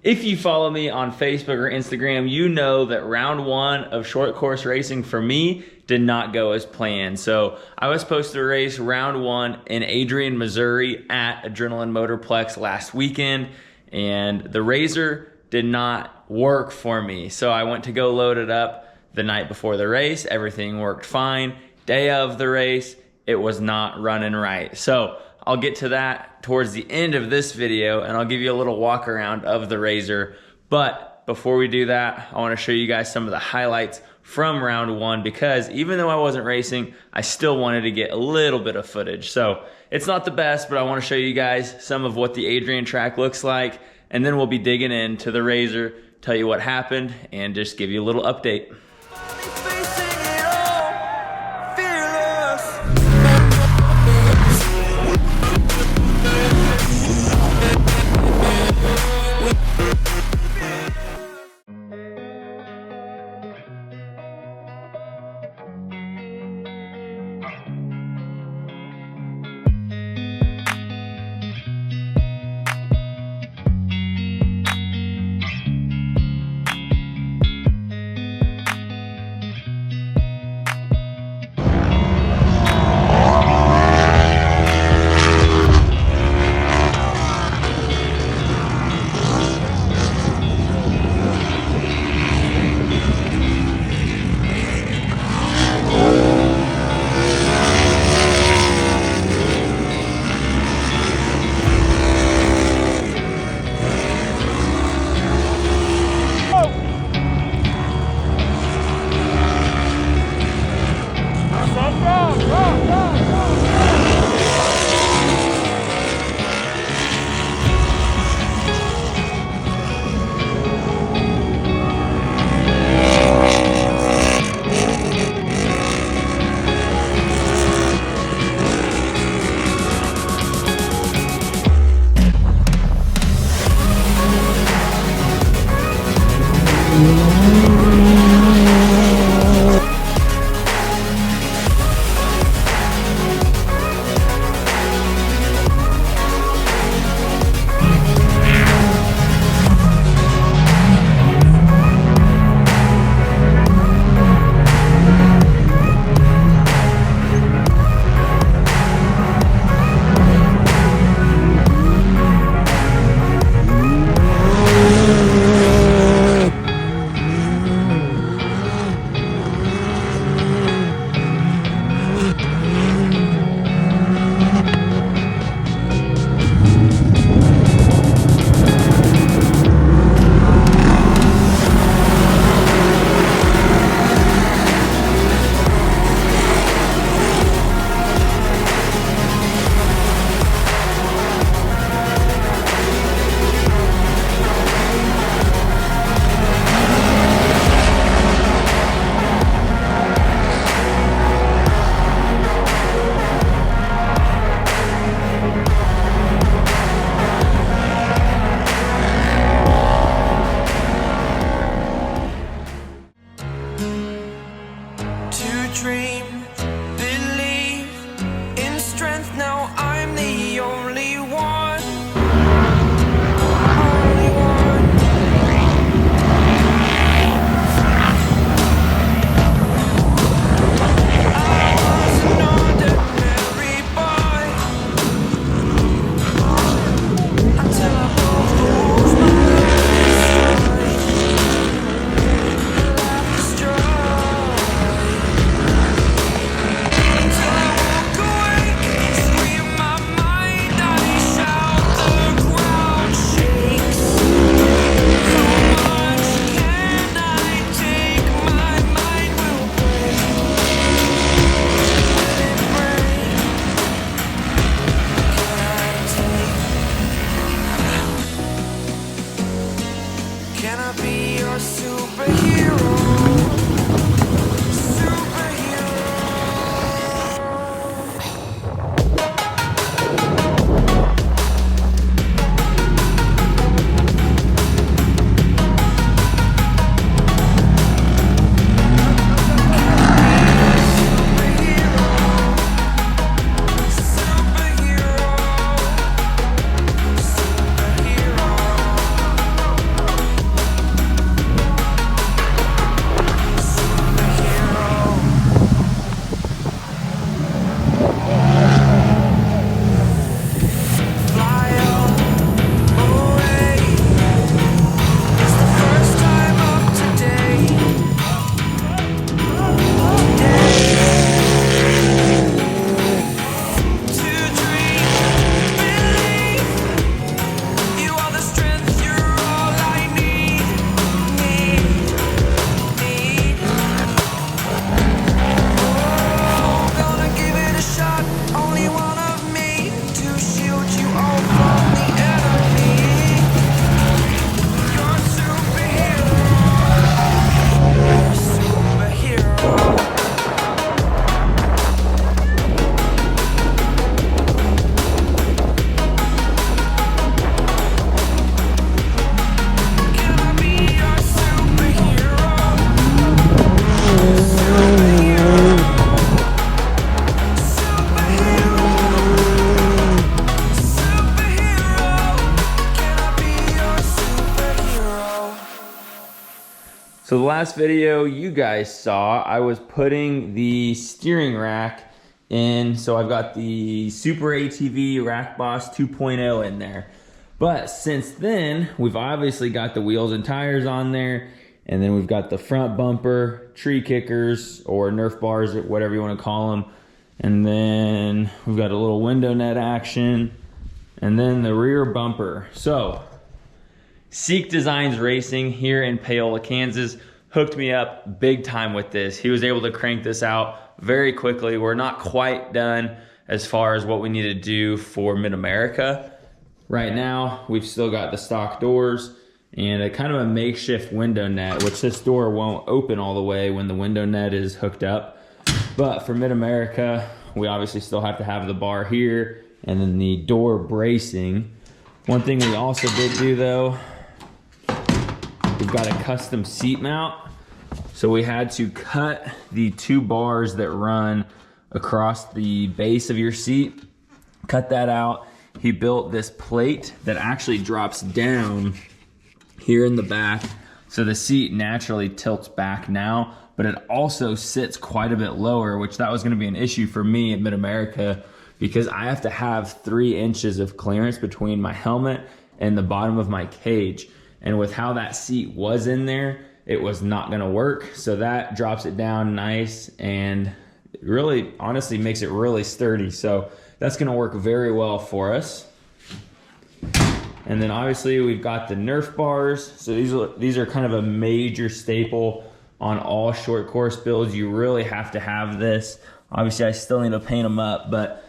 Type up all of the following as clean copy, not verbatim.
If you follow me on Facebook or Instagram, you know that round one of short course racing for me did not go as planned. So I was supposed to race round one in Adrian, Missouri at Adrenaline Motorplex last weekend, and the RZR did not work for me. So I went to go load it up the night before the race. Everything worked fine. Day of the race, it was not running right. So I'll get to that towards the end of this video, and I'll give you a little walk around of the RZR. But before we do that, I want to show you guys some of the highlights from round one, because even though I wasn't racing, I still wanted to get a little bit of footage. So it's not the best, but I want to show you guys some of what the Adrian track looks like, and then we'll be digging into the RZR, tell you what happened, and just give you a little update. So the last video you guys saw, I was putting the steering rack in. So I've got the Super ATV Rack Boss 2.0 in there. But since then, we've obviously got the wheels and tires on there. And then we've got the front bumper, tree kickers, or Nerf bars, or whatever you want to call them. And then we've got a little window net action. And then the rear bumper. So Seek Designs Racing here in Paola, Kansas hooked me up big time with this. He was able to crank this out very quickly. We're not quite done as far as what we need to do for Mid-America. Right now, we've still got the stock doors and a kind of a makeshift window net, which this door won't open all the way when the window net is hooked up. But for Mid-America, we obviously still have to have the bar here and then the door bracing. One thing we also did do though, we've got a custom seat mount. So we had to cut the 2 bars that run across the base of your seat, cut that out. He built this plate that actually drops down here in the back. So the seat naturally tilts back now, but it also sits quite a bit lower, which that was gonna be an issue for me at Mid-America because I have to have 3 inches of clearance between my helmet and the bottom of my cage. And with how that seat was in there, it was not gonna work. So that drops it down nice and really, honestly, makes it really sturdy. So that's gonna work very well for us. And then obviously we've got the Nerf bars. So these are kind of a major staple on all short course builds. You really have to have this. Obviously I still need to paint them up, but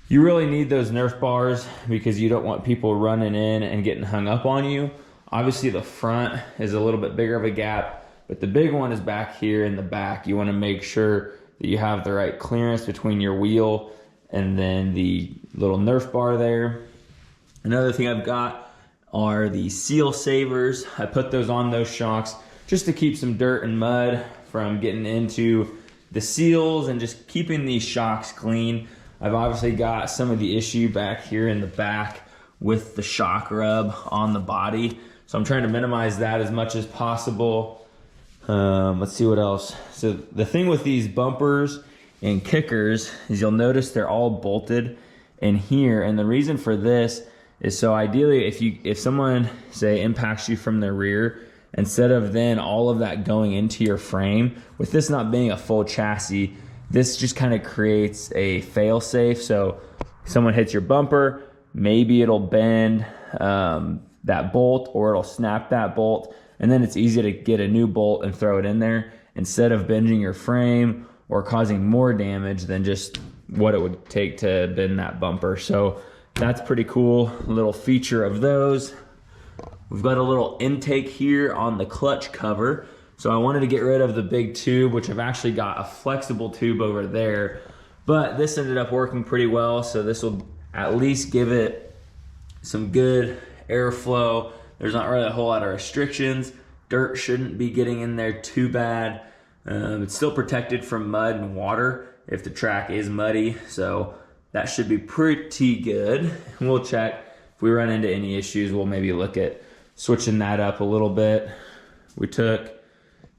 you really need those Nerf bars because you don't want people running in and getting hung up on you. Obviously the front is a little bit bigger of a gap, but the big one is back here in the back. You wanna make sure that you have the right clearance between your wheel and then the little Nerf bar there. Another thing I've got are the seal savers. I put those on those shocks just to keep some dirt and mud from getting into the seals and just keeping these shocks clean. I've obviously got some of the issue back here in the back with the shock rub on the body. So I'm trying to minimize that as much as possible. Let's see what else. So the thing with these bumpers and kickers is you'll notice they're all bolted in here. And the reason for this is so ideally if someone say impacts you from the rear, instead of then all of that going into your frame, with this not being a full chassis, this just kind of creates a fail safe. So if someone hits your bumper, maybe it'll bend that bolt or it'll snap that bolt. And then it's easy to get a new bolt and throw it in there instead of bending your frame or causing more damage than just what it would take to bend that bumper. So that's pretty cool little feature of those. We've got a little intake here on the clutch cover. So I wanted to get rid of the big tube, which I've actually got a flexible tube over there, but this ended up working pretty well. So this will at least give it some good airflow. There's not really a whole lot of restrictions. Dirt shouldn't be getting in there too bad. It's still protected from mud and water if the track is muddy. So that should be pretty good. We'll check. If we run into any issues, we'll maybe look at switching that up a little bit. We took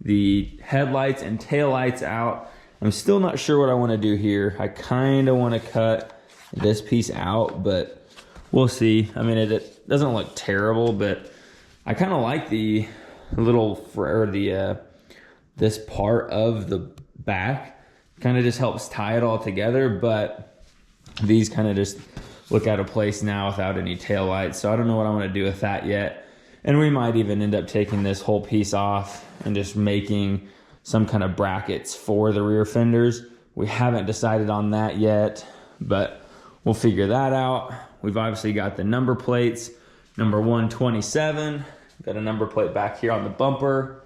the headlights and taillights out. I'm still not sure what I want to do here. I kind of want to cut this piece out, but we'll see. I mean, it doesn't look terrible, but I kind of like the little, or the this part of the back. Kind of just helps tie it all together, but these kind of just look out of place now without any taillights. So I don't know what I want to do with that yet. And we might even end up taking this whole piece off and just making some kind of brackets for the rear fenders. We haven't decided on that yet, but we'll figure that out. We've obviously got the number plates, number 127. Got a number plate back here on the bumper.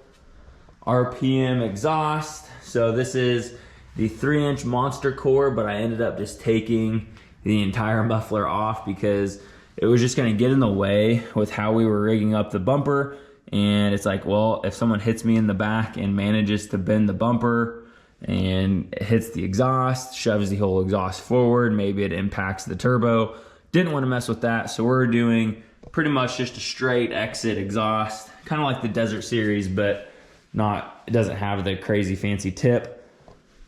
RPM exhaust. So this is the 3-inch monster core, but I ended up just taking the entire muffler off because it was just gonna get in the way with how we were rigging up the bumper. And it's like, well, if someone hits me in the back and manages to bend the bumper and it hits the exhaust, shoves the whole exhaust forward, maybe it impacts the turbo. Didn't want to mess with that, so we're doing pretty much just a straight exit exhaust, kind of like the Desert Series, but It doesn't have the crazy fancy tip,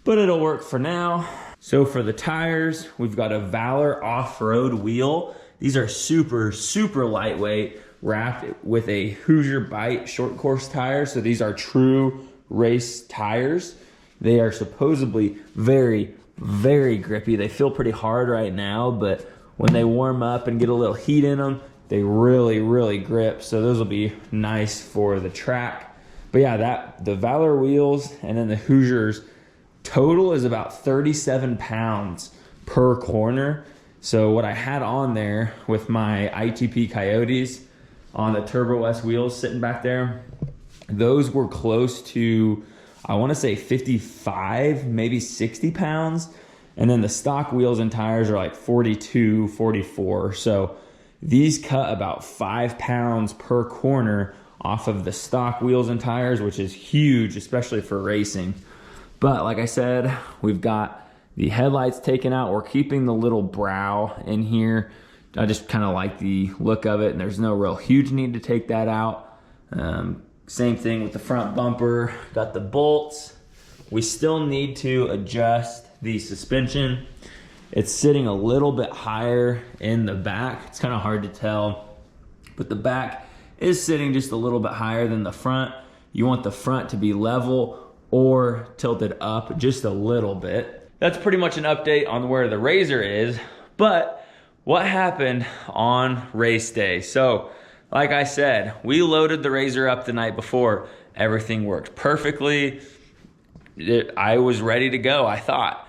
but it'll work for now. So for the tires, we've got a Valor off-road wheel. These are super, super lightweight, wrapped with a Hoosier Bite short course tire. So these are true race tires. They are supposedly very, very grippy. They feel pretty hard right now, but when they warm up and get a little heat in them, they really, really grip. So those will be nice for the track. But yeah, the Valor wheels and then the Hoosiers total is about 37 pounds per corner. So what I had on there with my ITP Coyotes on the Turbo S wheels sitting back there, those were close to, I want to say 55, maybe 60 pounds. And then the stock wheels and tires are like 42, 44. So these cut about 5 pounds per corner off of the stock wheels and tires, which is huge, especially for racing. But like I said, we've got the headlights taken out. We're keeping the little brow in here. I just kind of like the look of it, and there's no real huge need to take that out. Same thing with the front bumper. Got the bolts. We still need to adjust the suspension. It's sitting a little bit higher in the back. It's kind of hard to tell, but the back is sitting just a little bit higher than the front. You want the front to be level or tilted up just a little bit. That's pretty much an update on where the RZR is, but what happened on race day? So, like I said, we loaded the RZR up the night before. Everything worked perfectly. I was ready to go, I thought.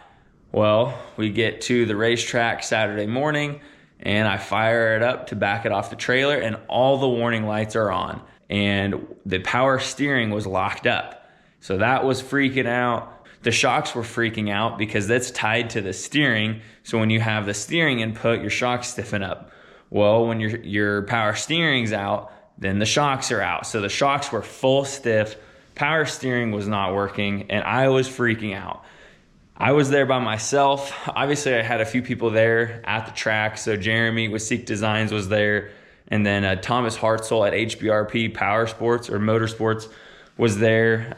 Well, we get to the racetrack Saturday morning and I fire it up to back it off the trailer and all the warning lights are on and the power steering was locked up. So that was freaking out. The shocks were freaking out because that's tied to the steering. So when you have the steering input, your shocks stiffen up. Well, when your power steering's out, then the shocks are out. So the shocks were full stiff, power steering was not working, and I was freaking out. I was there by myself. Obviously, I had a few people there at the track. So Jeremy with Seek Designs was there. And then Thomas Hartzell at HBRP Power Sports or Motorsports was there.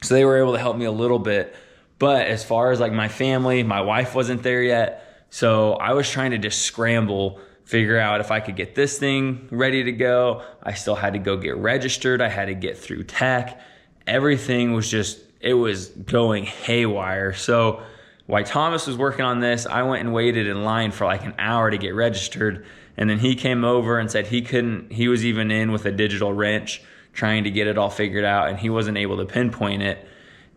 So they were able to help me a little bit. But as far as like my family, my wife wasn't there yet. So I was trying to just scramble, figure out if I could get this thing ready to go. I still had to go get registered. I had to get through tech. Everything was just, it was going haywire. So while Thomas was working on this, I went and waited in line for like an hour to get registered. And then he came over and said he was even in with a digital wrench trying to get it all figured out and he wasn't able to pinpoint it.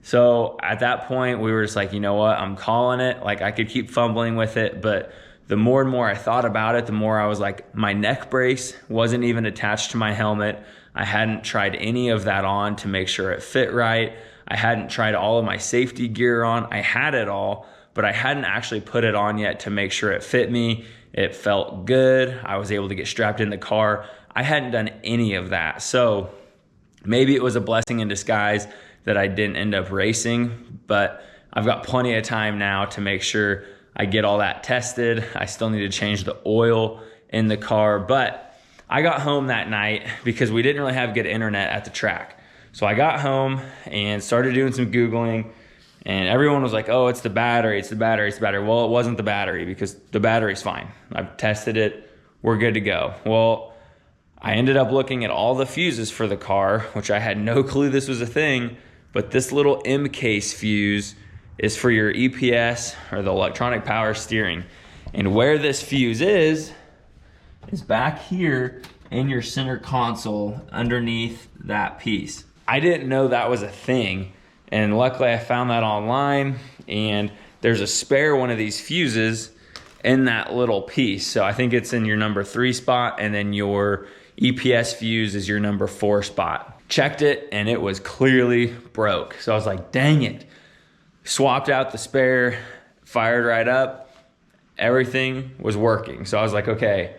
So at that point we were just like, you know what, I'm calling it. Like I could keep fumbling with it, but the more and more I thought about it, the more I was like, my neck brace wasn't even attached to my helmet. I hadn't tried any of that on to make sure it fit right. I hadn't tried all of my safety gear on. I had it all, but I hadn't actually put it on yet to make sure it fit me. It felt good. I was able to get strapped in the car. I hadn't done any of that. So maybe it was a blessing in disguise that I didn't end up racing, but I've got plenty of time now to make sure I get all that tested. I still need to change the oil in the car, but I got home that night because we didn't really have good internet at the track. So I got home and started doing some Googling and everyone was like, oh, it's the battery, it's the battery, it's the battery. Well, it wasn't the battery because the battery's fine. I've tested it, we're good to go. Well, I ended up looking at all the fuses for the car, which I had no clue this was a thing, but this little M case fuse is for your EPS or the electronic power steering. And where this fuse is back here in your center console underneath that piece. I didn't know that was a thing. And luckily I found that online and there's a spare one of these fuses in that little piece. So I think it's in your number 3 spot and then your EPS fuse is your number 4 spot. Checked it and it was clearly broke. So I was like, dang it. Swapped out the spare, fired right up, everything was working. So I was like, okay,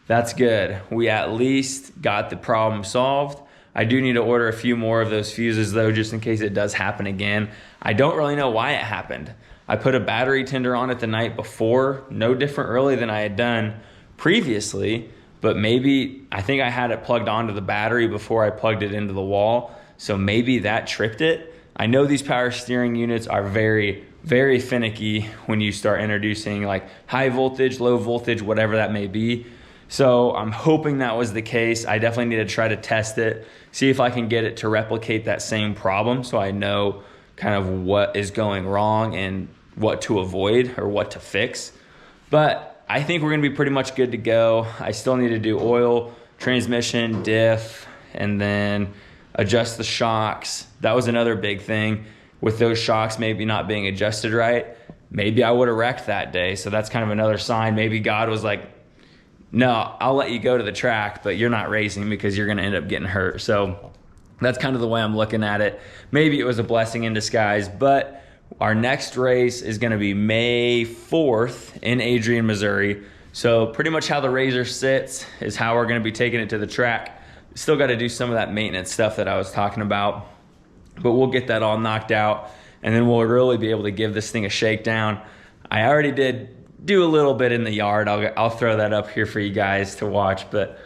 that's good. We at least got the problem solved. I do need to order a few more of those fuses though, just in case it does happen again. I don't really know why it happened. I put a battery tender on it the night before, no different really than I had done previously, but maybe I think I had it plugged onto the battery before I plugged it into the wall. So maybe that tripped it. I know these power steering units are very, very finicky when you start introducing like high voltage, low voltage, whatever that may be. So I'm hoping that was the case. I definitely need to try to test it, see if I can get it to replicate that same problem so I know kind of what is going wrong and what to avoid or what to fix. But I think we're gonna be pretty much good to go. I still need to do oil, transmission, diff, and then adjust the shocks. That was another big thing with those shocks maybe not being adjusted right. Maybe I would have wrecked that day. So that's kind of another sign. Maybe God was like, no, I'll let you go to the track, but you're not racing because you're gonna end up getting hurt. So that's kind of the way I'm looking at it. Maybe it was a blessing in disguise, but our next race is gonna be May 4th in Adrian, Missouri. So pretty much how the Razor sits is how we're gonna be taking it to the track. Still gotta do some of that maintenance stuff that I was talking about, but we'll get that all knocked out and then we'll really be able to give this thing a shakedown. I already did do a little bit in the yard. I'll throw that up here for you guys to watch, but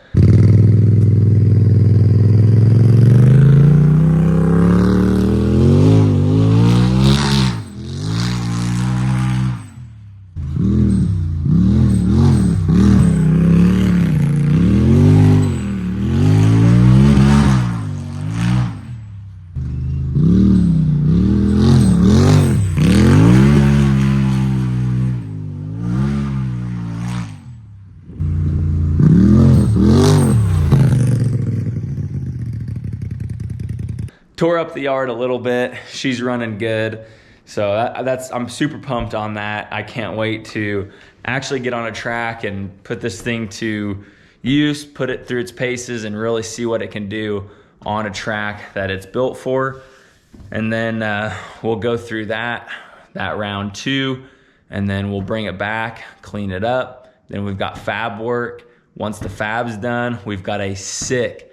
tore up the yard a little bit. She's running good. So I'm super pumped on that. I can't wait to actually get on a track and put this thing to use, put it through its paces and really see what it can do on a track that it's built for. And then we'll go through that round 2, and then we'll bring it back, clean it up. Then we've got fab work. Once the fab's done, we've got a sick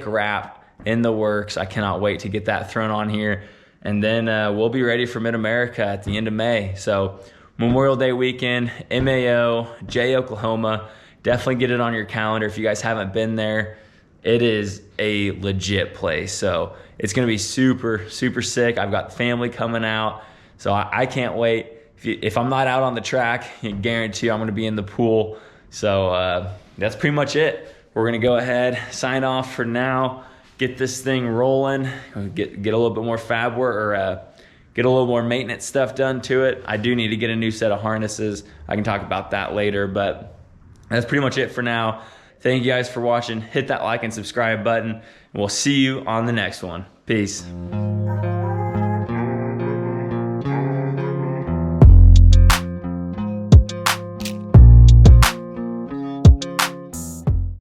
wrap in the works. I cannot wait to get that thrown on here. And then we'll be ready for Mid-America at the end of May. So Memorial Day weekend, MAO, Jay, Oklahoma. Definitely get it on your calendar if you guys haven't been there. It is a legit place. So it's gonna be super sick. I've got family coming out. So I can't wait. If I'm not out on the track, I guarantee you I'm gonna be in the pool. So that's pretty much it. We're gonna go ahead, sign off for now, get this thing rolling, get a little bit more fab work or get a little more maintenance stuff done to it. I do need to get a new set of harnesses. I can talk about that later, but that's pretty much it for now. Thank you guys for watching. Hit that like and subscribe button, and we'll see you on the next one. Peace.